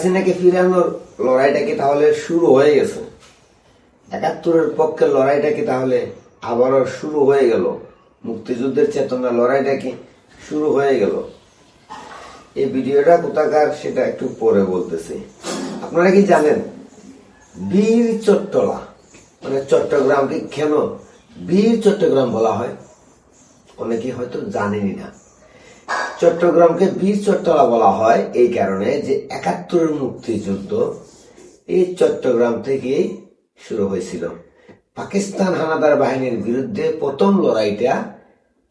হাসিনাকে ফিরানোর লড়াইটা কি তাহলে শুরু হয়ে গেছে? ৭১-এর পক্ষে লড়াইটা কি তাহলে আবারও শুরু হয়ে গেল? মুক্তিযুদ্ধের চেতনা লড়াইটা কি শুরু হয়ে গেল? এই ভিডিওটা কোথাকার সেটা একটু পরে বলতেছি। আপনারা কি জানেন বীর চট্টলা মানে চট্টগ্রামকে কেন বীর চট্টগ্রাম বলা হয়? অনেকে হয়তো জানেনই না। চট্টগ্রামকে বীর চট্টলা বলা হয় এই কারণে যে ৭১-এর মুক্তিযুদ্ধ এই চট্টগ্রাম থেকেই শুরু হয়েছিল। পাকিস্তান হানাদার বাহিনীর বিরুদ্ধে প্রথম লড়াইটা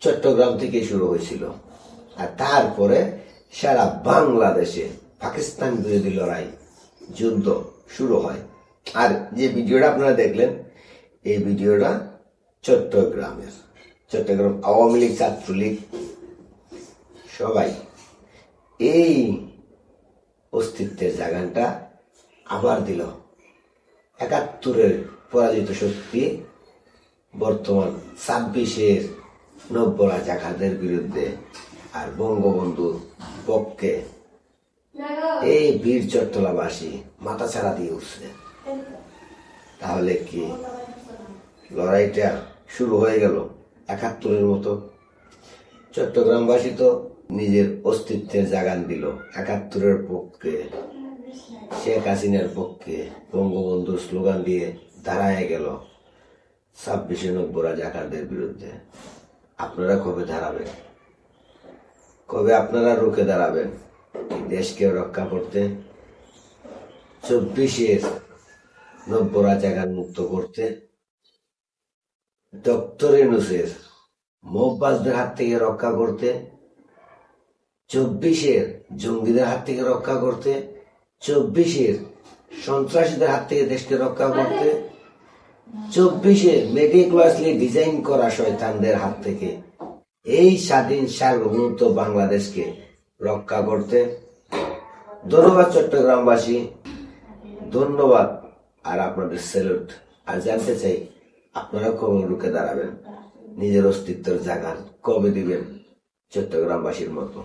চট্টগ্রাম থেকে শুরু হয়েছিল, আর তারপরে সারা বাংলাদেশে পাকিস্তান বিরোধী লড়াই যুদ্ধ শুরু হয়। আর যে ভিডিওটা আপনারা দেখলেন এই ভিডিওটা চট্টগ্রামের। চট্টগ্রাম আওয়ামী লীগ, ছাত্রলীগ সবাই এই অস্তিত্বের জায়গাটা আবার দিল। ৭১-এর পরাজিত শক্তি বর্তমান ২৬-এর নব্য রাজাকারদের বিরুদ্ধে আর বঙ্গবন্ধুর পক্ষে এই বীর চট্টলাবাসী মাথা ছাড়া দিয়ে উঠছে। তাহলে কি লড়াইটা শুরু হয়ে গেল ৭১-এর মতো? চট্টগ্রামবাসী তো নিজের অস্তিত্বের জাগান দিল ৭১-এর পক্ষে, শেখ হাসিনার পক্ষে বঙ্গবন্ধুর স্লোগান দিয়ে দাঁড়ায় গেল ২৬-এর নব্য রাজাকারদের বিরুদ্ধে। আপনারা কবে দাঁড়াবেন? কবে আপনারা রুখে দাঁড়াবেন দেশকে রক্ষা করতে, ২৪-এর নব্য রাজাকার মুক্ত করতে, ডক্টর ইউনূসের মববাজদের হাত থেকে রক্ষা করতে, ২৪-এর জঙ্গিদের হাত থেকে রক্ষা করতে, ২৪-এর সন্ত্রাসীদের হাত থেকে দেশকে রক্ষা করতে, ২৪-এর মেটিকুলাসলি ডিজাইন করা শয়তানদের হাত থেকে এই স্বাধীন সার্বভৌমত্ব বাংলাদেশকে রক্ষা করতে। ধন্যবাদ চট্টগ্রামবাসী, ধন্যবাদ। আর আপনাদের স্যালুট। আর জানতে চাই আপনারা কবে রুখে দাঁড়াবেন, নিজের অস্তিত্বের জাগান কবে দিবেন চট্টগ্রামবাসীর মতো?